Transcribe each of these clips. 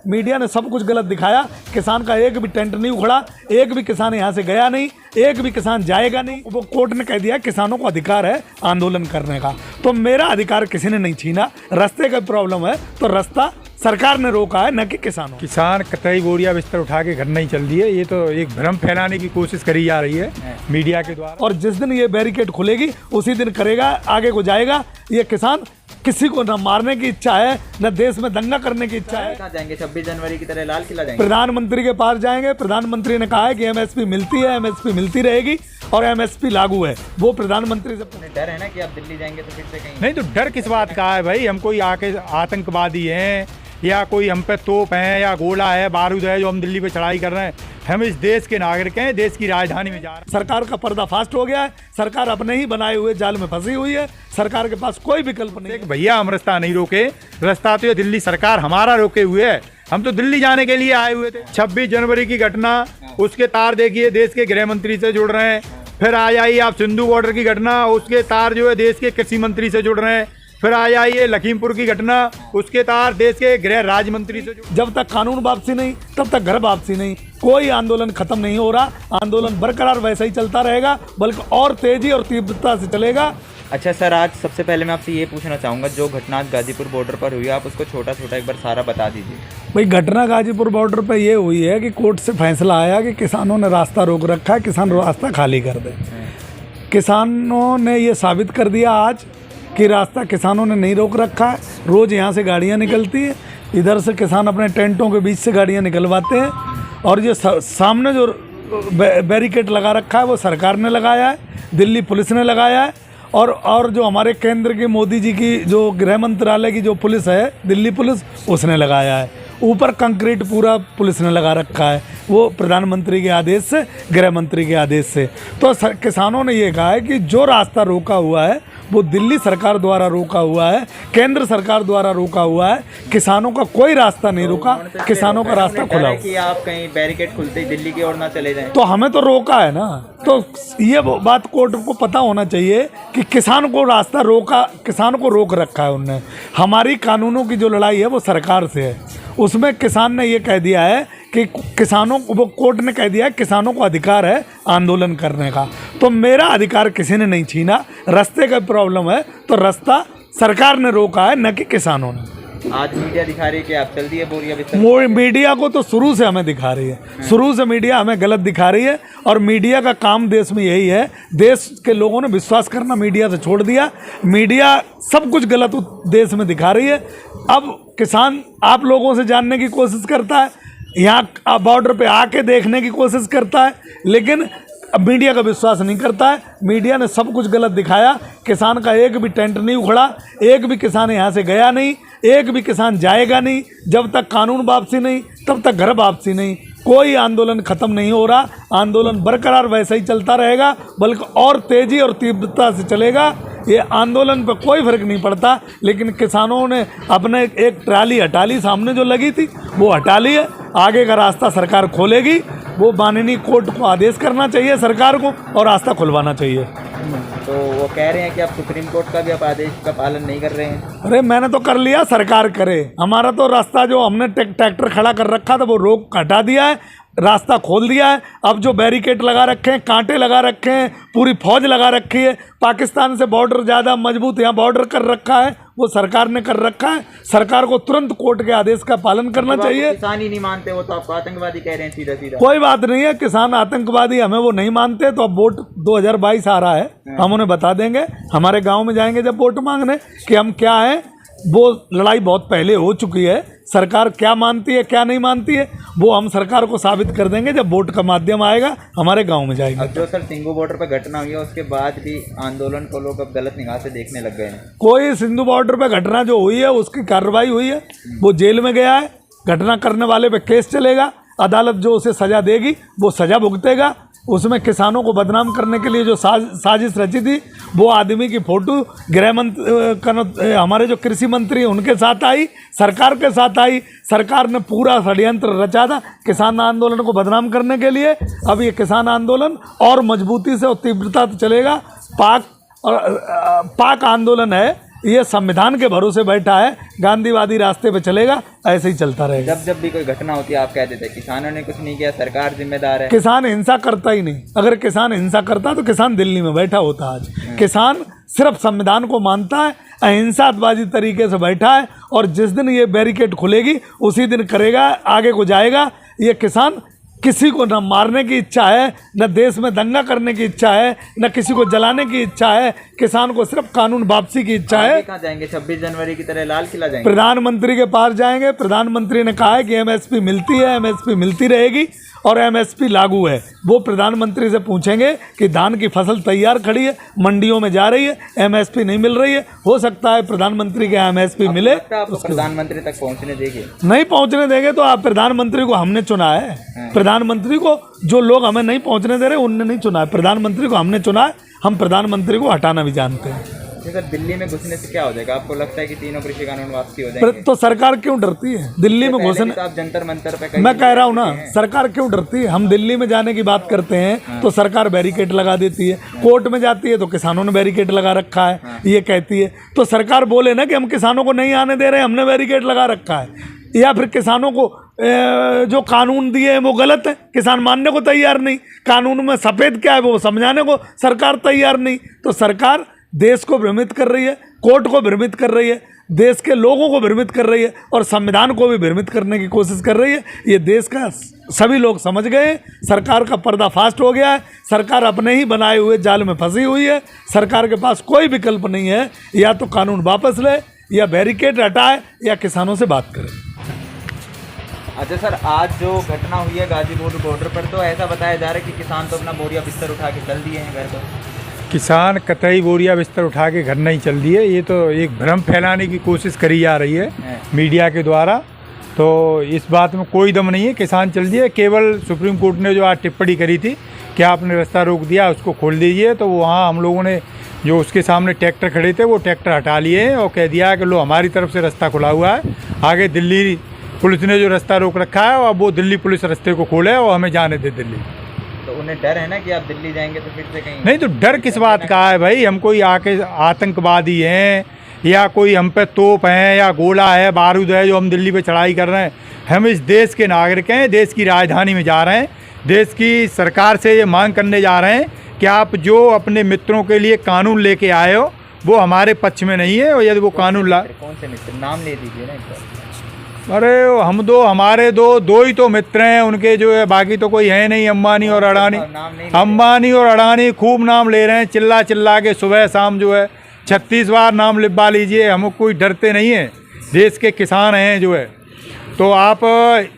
Media ने सब कुछ गलत दिखाया। किसान का एक भी टेंट नहीं उखड़ा, एक भी किसान यहाँ से गया नहीं, एक भी किसान जाएगा नहीं। वो कोर्ट ने कह दिया किसानों को अधिकार है आंदोलन करने का, तो मेरा अधिकार किसी ने नहीं छीना। रास्ते का प्रॉब्लम है तो रास्ता सरकार ने रोका है, न कि किसानों। किसान कतई बोरिया बिस्तर उठा के घर नहीं चल दिए, ये तो एक भ्रम फैलाने की कोशिश करी जा रही है मीडिया के द्वारा। और जिस दिन ये बैरिकेड खुलेगी उसी दिन करेगा, आगे को जाएगा। ये किसान किसी को न मारने की इच्छा है, न देश में दंगा करने की इच्छा है। कहाँ जाएंगे? 26 जनवरी की तरह लाल किला जाएंगे? प्रधानमंत्री के पास जाएंगे। प्रधानमंत्री ने कहा है कि एमएसपी मिलती है, एमएसपी मिलती रहेगी और एमएसपी लागू है। वो प्रधानमंत्री से डर है ना कि आप दिल्ली जाएंगे तो फिर से कहीं नहीं, तो डर किस बात का है भाई? हम कोई आके आतंकवादी हैं या कोई हम पे तोप हैं या गोला है, बारूद है जो हम दिल्ली पे चढ़ाई कर रहे हैं? हम इस देश के नागरिक हैं, देश की राजधानी में जा रहे हैं। सरकार का पर्दाफाश हो गया है, सरकार अपने ही बनाए हुए जाल में फंसी हुई है। सरकार के पास कोई विकल्प नहीं है। भैया हम रास्ता नहीं रोके, रास्ता तो ये दिल्ली सरकार हमारा रोके हुए है। हम तो दिल्ली जाने के लिए आए हुए थे। 26 जनवरी की घटना, उसके तार देखिए देश के गृह मंत्री से जुड़ रहे हैं। फिर आ जाइए आप सिंधु बॉर्डर की घटना, उसके तार जो है देश के कृषि मंत्री से जुड़ रहे हैं। फिर आ जाइए लखीमपुर की घटना, उसके तार देश के गृह राज्य मंत्री से। जब तक कानून वापसी नहीं तब तक घर वापसी नहीं। कोई आंदोलन खत्म नहीं हो रहा, आंदोलन बरकरार वैसा ही चलता रहेगा, बल्कि और तेजी और तीव्रता से चलेगा। अच्छा सर, आज सबसे पहले मैं आपसे ये पूछना चाहूँगा, जो घटना गाजीपुर बॉर्डर पर हुई आप उसको छोटा छोटा एक बार सारा बता दीजिए। भाई घटना गाजीपुर बॉर्डर पे ये हुई है कि कोर्ट से फैसला आया कि किसानों ने रास्ता रोक रखा है, किसान रास्ता खाली कर दे। किसानों ने ये साबित कर दिया आज कि रास्ता किसानों ने नहीं रोक रखा है। रोज़ यहाँ से गाड़ियाँ निकलती है, इधर से किसान अपने टेंटों के बीच से गाड़ियाँ निकलवाते हैं। और ये सामने जो बैरिकेड लगा रखा है वो सरकार ने लगाया है, दिल्ली पुलिस ने लगाया है। और जो हमारे केंद्र की मोदी जी की जो गृह मंत्रालय की जो पुलिस है, दिल्ली पुलिस, उसने लगाया है। ऊपर कंक्रीट पूरा पुलिस ने लगा रखा है, वो प्रधानमंत्री के आदेश से, गृह मंत्री के आदेश से। तो किसानों ने ये कहा है कि जो रास्ता रोका हुआ है वो दिल्ली सरकार द्वारा रोका हुआ है, केंद्र सरकार द्वारा रोका हुआ है। किसानों का कोई रास्ता नहीं रुका, किसानों का रास्ता खुला कि आप कहीं बैरिकेड खुलते ही दिल्ली की ओर ना चले जाएं। तो हमें तो रोका है ना, तो ये बात कोर्ट को पता होना चाहिए कि किसान को रास्ता रोका, किसान को रोक रखा है उनने। हमारी कानूनों की जो लड़ाई है वो सरकार से है, उसमें किसान ने ये कह दिया है कि किसानों को, वो कोर्ट ने कह दिया है किसानों को अधिकार है आंदोलन करने का, तो मेरा अधिकार किसी ने नहीं छीना। रास्ते का प्रॉब्लम है तो रास्ता सरकार ने रोका है, न कि किसानों ने। आज मीडिया दिखा रही है कि आप चल दिए बोरिया बिस्तर। मीडिया को तो शुरू से हमें दिखा रही है, शुरू से मीडिया हमें गलत दिखा रही है। और मीडिया का काम देश में यही है, देश के लोगों ने विश्वास करना मीडिया से छोड़ दिया। मीडिया सब कुछ गलत देश में दिखा रही है। अब किसान आप लोगों से जानने की कोशिश करता है, यहाँ बॉर्डर पे आके देखने की कोशिश करता है, लेकिन अब मीडिया का विश्वास नहीं करता है। मीडिया ने सब कुछ गलत दिखाया। किसान का एक भी टेंट नहीं उखड़ा, एक भी किसान यहाँ से गया नहीं, एक भी किसान जाएगा नहीं। जब तक कानून वापसी नहीं तब तक घर वापसी नहीं। कोई आंदोलन खत्म नहीं हो रहा, आंदोलन बरकरार वैसा ही चलता रहेगा, बल्कि और तेजी और तीव्रता से चलेगा। ये आंदोलन पे कोई फर्क नहीं पड़ता। लेकिन किसानों ने अपने एक ट्राली हटा ली, सामने जो लगी थी वो हटा ली है। आगे का रास्ता सरकार खोलेगी, वो माननीय कोर्ट को आदेश करना चाहिए सरकार को और रास्ता खुलवाना चाहिए। तो वो कह रहे हैं कि आप सुप्रीम कोर्ट का भी आप आदेश का पालन नहीं कर रहे हैं। अरे मैंने तो कर लिया, सरकार करे। हमारा तो रास्ता जो हमने ट्रैक्टर खड़ा कर रखा था वो रोक हटा दिया है, रास्ता खोल दिया है। अब जो बैरिकेड लगा रखे हैं, कांटे लगा रखे हैं, पूरी फौज लगा रखी है। पाकिस्तान से बॉर्डर ज़्यादा मजबूत यहाँ बॉर्डर कर रखा है, वो सरकार ने कर रखा है। सरकार को तुरंत कोर्ट के आदेश का पालन करना चाहिए। किसान ही नहीं मानते, वो तो आपको आतंकवादी कह रहे हैं सीधा सीधा। कोई बात नहीं है, किसान आतंकवादी हमें वो नहीं मानते। तो अब वोट 2022 आ रहा है, हम उन्हें बता देंगे। हमारे गाँव में जाएंगे जब वोट मांगने कि हम क्या हैं। वो लड़ाई बहुत पहले हो चुकी है, सरकार क्या मानती है क्या नहीं मानती है वो हम सरकार को साबित कर देंगे जब वोट का माध्यम आएगा, हमारे गांव में जाएगा। अब जो सर सिंधु बॉर्डर पर घटना हुई है उसके बाद भी आंदोलन को लोग अब गलत निगाह से देखने लग गए हैं। कोई सिंधु बॉर्डर पे घटना जो हुई है उसकी कार्रवाई हुई है, वो जेल में गया है। घटना करने वाले पे केस चलेगा, अदालत जो उसे सजा देगी वो सजा भुगतेगा। उसमें किसानों को बदनाम करने के लिए जो साजिश रची थी, वो आदमी की फोटो गृह मंत्री, हमारे जो कृषि मंत्री उनके साथ आई, सरकार के साथ आई। सरकार ने पूरा षड्यंत्र रचा था किसान आंदोलन को बदनाम करने के लिए। अब ये किसान आंदोलन और मजबूती से और तीव्रता से चलेगा। पाक आंदोलन है, ये संविधान के भरोसे बैठा है, गांधीवादी रास्ते पे चलेगा, ऐसे ही चलता रहेगा। जब भी कोई घटना होती है आप कह देते हैं किसानों ने कुछ नहीं किया, सरकार जिम्मेदार है। किसान हिंसा करता ही नहीं। अगर किसान हिंसा करता तो किसान दिल्ली में बैठा होता आज। किसान सिर्फ संविधान को मानता है, अहिंसावादी तरीके से बैठा है, और जिस दिन ये बैरिकेड खुलेगी उसी दिन करेगा, आगे को जाएगा। ये किसान किसी को न मारने की इच्छा है, न देश में दंगा करने की इच्छा है, न किसी को जलाने की इच्छा है। किसान को सिर्फ कानून वापसी की इच्छा है। कहाँ जाएंगे? 26 जनवरी की तरह लाल किला जाएंगे? प्रधानमंत्री के पास जाएंगे। प्रधानमंत्री ने कहा है कि एमएसपी मिलती है, एमएसपी मिलती रहेगी और एमएसपी लागू है। वो प्रधानमंत्री से पूछेंगे कि धान की फसल तैयार खड़ी है, मंडियों में जा रही है, एमएसपी नहीं मिल रही है, हो सकता है प्रधानमंत्री के एमएसपी मिले। आपको प्रधानमंत्री तक पहुंचने देंगे? नहीं पहुंचने देंगे तो आप प्रधानमंत्री को हमने चुना है। प्रधानमंत्री को जो लोग हमें नहीं पहुंचने दे रहे उनने नहीं चुना है, प्रधानमंत्री को हमने चुना है। हम प्रधानमंत्री को हटाना भी जानते हैं। सर दिल्ली में घुसने से क्या हो जाएगा? आपको लगता है कि तीनों कृषि कानून वापसी हो जाएंगे? तो सरकार क्यों डरती है दिल्ली में घुसने? आप जंतर मंतर पे मैं कह रहा हूँ ना, सरकार क्यों डरती है? हम दिल्ली में जाने की बात करते हैं तो सरकार बैरिकेड लगा देती है। कोर्ट में जाती है तो किसानों ने बैरिकेड लगा रखा है, ये कहती है। तो सरकार बोले ना कि हम किसानों को नहीं आने दे रहे, हमने बैरिकेड लगा रखा है, या फिर किसानों को जो कानून दिए हैं वो गलत है, किसान मानने को तैयार नहीं, कानून में सफ़ेद क्या है वो समझाने को सरकार तैयार नहीं। तो सरकार देश को भ्रमित कर रही है, कोर्ट को भ्रमित कर रही है, देश के लोगों को भ्रमित कर रही है, और संविधान को भी भ्रमित करने की कोशिश कर रही है। ये देश का सभी लोग समझ गए। सरकार का पर्दाफाश हो गया है। सरकार अपने ही बनाए हुए जाल में फंसी हुई है। सरकार के पास कोई विकल्प नहीं है, या तो कानून वापस ले, या बैरिकेड हटाए, या किसानों से बात करे। अच्छा सर, आज जो घटना हुई है गाजीपुर बॉर्डर पर, तो ऐसा बताया जा रहा है कि किसान तो अपना बोरिया बिस्तर उठा के चल दिए हैं घर पर। किसान कतई बोरिया बिस्तर उठा के घर नहीं चल दिए। ये तो एक भ्रम फैलाने की कोशिश करी जा रही है मीडिया के द्वारा। तो इस बात में कोई दम नहीं है, किसान चल दिए। केवल सुप्रीम कोर्ट ने जो आज टिप्पणी करी थी कि आपने रास्ता रोक दिया, उसको खोल दीजिए, तो वहाँ हम लोगों ने जो उसके सामने ट्रैक्टर खड़े थे वो ट्रैक्टर हटा लिए हैं और कह दिया कि लो हमारी तरफ से रास्ता खुला हुआ है। आगे दिल्ली पुलिस ने जो रास्ता रोक रखा है और वो दिल्ली पुलिस रास्ते को खोले और हमें जाने दे दिल्ली। तो उन्हें डर है ना कि आप दिल्ली जाएंगे तो फिर से कहीं? नहीं, तो डर किस बात का है भाई? हम कोई आके आतंकवादी हैं या कोई हम पे तोप हैं या गोला है, बारूद है जो हम दिल्ली पे चढ़ाई कर रहे हैं? हम इस देश के नागरिक हैं, देश की राजधानी में जा रहे हैं, देश की सरकार से ये मांग करने जा रहे हैं कि आप जो अपने मित्रों के लिए कानून लेके आए हो वो हमारे पक्ष में नहीं है। और यदि वो कानून कौन से मित्र? नाम ले दीजिए ना। अरे हमारे दो ही तो मित्र हैं उनके, जो है बाकी तो कोई है नहीं। अंबानी और अडानी खूब नाम ले रहे हैं, चिल्ला चिल्ला के सुबह शाम जो है 36 बार नाम लिखवा लीजिए। हम कोई डरते नहीं हैं, देश के किसान हैं जो है। तो आप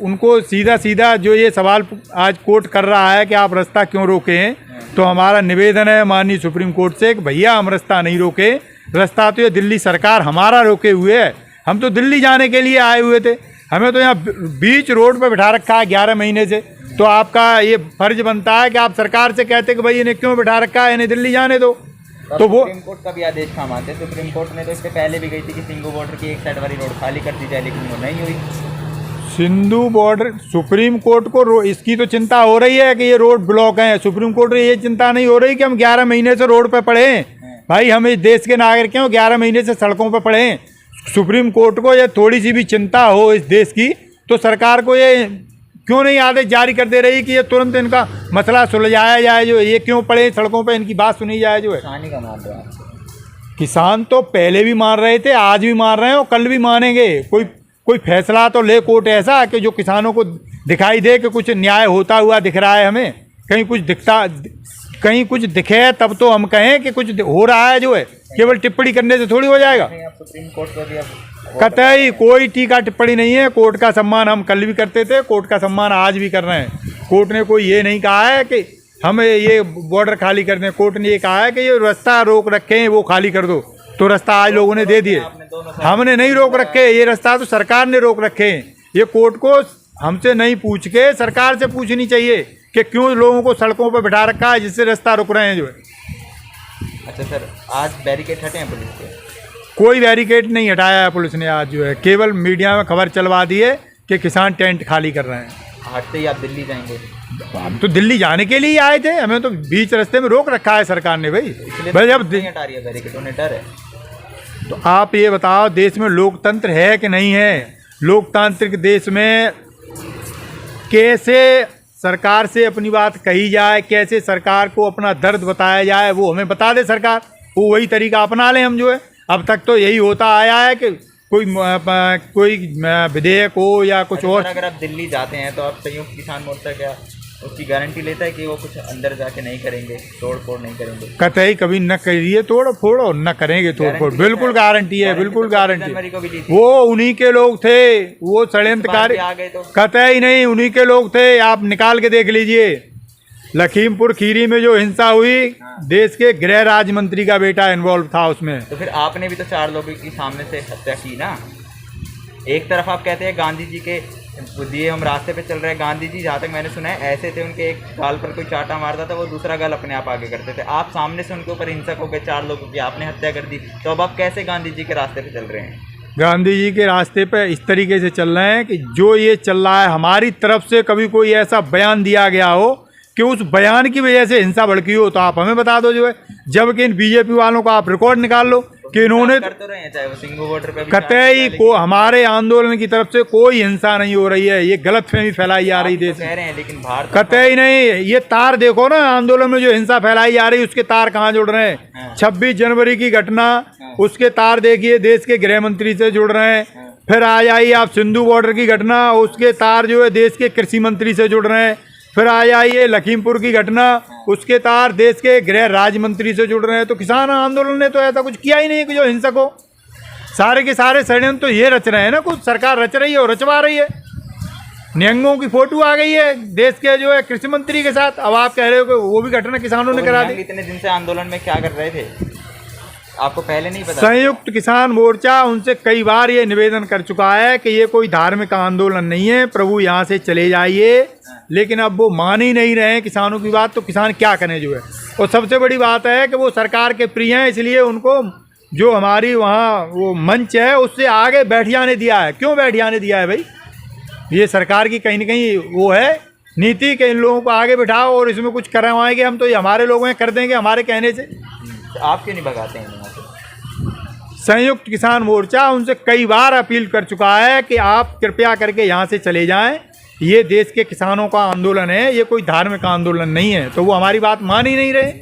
उनको सीधा जो ये सवाल आज कोर्ट कर रहा है कि आप रास्ता क्यों रोके हैं, तो हमारा निवेदन है माननीय सुप्रीम कोर्ट से कि भैया हम रास्ता नहीं रोके, रास्ता तो ये दिल्ली सरकार हमारा रोके हुए है। हम तो दिल्ली जाने के लिए आए हुए थे, हमें तो यहाँ बीच रोड पर बिठा रखा है 11 महीने से। तो आपका ये फर्ज बनता है कि आप सरकार से कहते कि भाई इन्हें क्यों बिठा रखा है, इन्हें दिल्ली जाने दो। तो वो सुप्रीम कोर्ट का भी आदेश काम आते हैं। सुप्रीम कोर्ट ने तो इससे पहले भी गई थी कि सिंधु बॉर्डर की एक साइड वाली रोड खाली कर दी जाए, लेकिन वो नहीं हुई। सिंधु बॉर्डर, सुप्रीम कोर्ट को इसकी तो चिंता हो रही है कि ये रोड ब्लॉक हैं। सुप्रीम कोर्ट को ये चिंता नहीं हो रही कि हम 11 महीने से रोड पे पड़े हैं। भाई हम इस देश के नागरिक हैं, 11 महीने से सड़कों पे पड़े हैं। सुप्रीम कोर्ट को ये थोड़ी सी भी चिंता हो इस देश की, तो सरकार को ये क्यों नहीं आदेश जारी कर दे रही कि ये तुरंत इनका मसला सुलझाया जाए, जो ये क्यों पड़े सड़कों पे, इनकी बात सुनी जाए। जो है किसान तो पहले भी मान रहे थे, आज भी मान रहे हैं और कल भी मानेंगे। कोई फैसला तो ले कोर्ट ऐसा कि जो किसानों को दिखाई दे कि कुछ न्याय होता हुआ दिख रहा है। हमें कहीं कुछ दिखे तब तो हम कहें कि कुछ हो रहा है। जो है केवल टिप्पणी करने से थोड़ी हो जाएगा। सुप्रीम कोर्ट को भी कतई कोई टीका टिप्पणी नहीं है। कोर्ट का सम्मान हम कल भी करते थे, कोर्ट का सम्मान आज भी कर रहे हैं। कोर्ट ने कोई ये नहीं कहा है कि हम ये बॉर्डर खाली कर दें। कोर्ट ने ये कहा है कि ये रास्ता रोक रखे हैं वो खाली कर दो। तो रास्ता आज लोगों ने दे दिए, हमने नहीं रोक रखे। ये रास्ता तो सरकार ने रोक रखे हैं। ये कोर्ट को हमसे नहीं पूछ के सरकार से पूछनी चाहिए कि क्यों लोगों को सड़कों पर बिठा रखा है जिससे रास्ता रुक रहे हैं। जो है अच्छा सर, आज बैरिकेड हटे हैं पुलिस के? कोई बैरिकेड नहीं हटाया है पुलिस ने आज। जो है केवल मीडिया में खबर चलवा दी है कि किसान टेंट खाली कर रहे हैं। हटते ही आप दिल्ली जाएंगे? हम तो दिल्ली जाने के लिए आए थे, हमें तो बीच रास्ते में रोक रखा है सरकार ने। भाई जब हटा रही है बैरिकेड, उन्हें डर है? तो आप ये बताओ, देश में लोकतंत्र है कि नहीं है? लोकतांत्रिक देश में कैसे सरकार से अपनी बात कही जाए, कैसे सरकार को अपना दर्द बताया जाए, वो हमें बता दे सरकार, वो वही तरीका अपना लें हम जो है। अब तक तो यही होता आया है कि कोई विधेयक हो या कुछ और। अगर आप दिल्ली जाते हैं तो आप संयुक्त किसान मोर्चा क्या उसकी गारंटी लेता है कि वो कुछ अंदर जाके नहीं करेंगे, तोड़ फोड़ नहीं करेंगे? कतई कभी न करिए तोड़ फोड़ और न करेंगे तोड़ फोड़, बिल्कुल गारंटी है, बिल्कुल गारंटी। वो उन्हीं के लोग थे, वो षड्यंत्रकारी आ गए तो कतई नहीं, उन्हीं के लोग थे। आप निकाल के देख लीजिए, लखीमपुर खीरी में जो हिंसा हुई, देश के गृह राज्य मंत्री का बेटा इन्वॉल्व था उसमें। तो फिर आपने भी तो 4 लोगों की सामने से हत्या की ना। एक तरफ आप कहते हैं गांधी जी के दिए हम रास्ते पे चल रहे हैं, गांधी जी जहाँ तक मैंने सुना है ऐसे थे, उनके एक गाल पर कोई चाटा मारता था वो दूसरा गाल अपने आप आगे करते थे। आप सामने से उनके ऊपर हिंसक हो गए, 4 लोगों की आपने हत्या कर दी, तो अब आप कैसे गांधी जी के रास्ते पे चल रहे हैं? गांधी जी के रास्ते पे इस तरीके से चल रहे हैं कि जो ये चल रहा है, हमारी तरफ से कभी कोई ऐसा बयान दिया गया हो कि उस बयान की वजह से हिंसा भड़की हो तो आप हमें बता दो जो है। जबकि इन बीजेपी वालों का आप रिकॉर्ड निकाल लो कि इन्होंने कर तो रहे हैं, चाहे वो सिंगू बॉर्डर पे भी कतई को हमारे आंदोलन की तरफ से कोई हिंसा नहीं हो रही है। ये गलतफहमी फैलाई जा रही देश कह रहे हैं, लेकिन भारत कतई नहीं। ये तार देखो ना, आंदोलन में जो हिंसा फैलाई जा रही है उसके तार कहाँ जुड़ रहे हैं? 26 जनवरी की घटना, उसके तार देखिए देश के गृह मंत्री से जुड़ रहे हैं। फिर आ जाइए आप सिंधु बॉर्डर की घटना, उसके तार जो है देश के कृषि मंत्री से जुड़ रहे हैं। फिर आ जाइए लखीमपुर की घटना, उसके तार देश के गृह राज्य मंत्री से जुड़ रहे हैं। तो किसान आंदोलन ने तो ऐसा कुछ किया ही नहीं कि जो हिंसक हो। सारे के सारे षड्यंत्र तो ये रच रहे हैं ना, कुछ सरकार रच रही है और रचवा रही है। निहंगों की फोटो आ गई है देश के जो है कृषि मंत्री के साथ। अब आप कह रहे हो कि वो भी घटना किसानों ने करा दी। इतने दिन से आंदोलन में क्या कर रहे थे, आपको पहले नहीं पता? संयुक्त किसान मोर्चा उनसे कई बार ये निवेदन कर चुका है कि ये कोई धार्मिक आंदोलन नहीं है, प्रभु यहाँ से चले जाइए, लेकिन अब वो मान ही नहीं रहे हैं किसानों की बात। तो किसान क्या करें जो है। और सबसे बड़ी बात है कि वो सरकार के प्रिय हैं, इसलिए उनको जो हमारी वहाँ वो मंच है उससे आगे बैठ जाने दिया है। क्यों बैठ जाने दिया है भाई? ये सरकार की कहीं ना कहीं वो है नीति कि इन लोगों को आगे बिठाओ और इसमें कुछ करवाएंगे हम, तो ये हमारे लोग हैं, कर देंगे हमारे कहने से। आप क्यों नहीं भगाते हैं यहाँ से? संयुक्त किसान मोर्चा उनसे कई बार अपील कर चुका है कि आप कृपया करके यहाँ से चले जाएं। ये देश के किसानों का आंदोलन है, ये कोई धार्मिक आंदोलन नहीं है। तो वो हमारी बात मान ही नहीं रहे।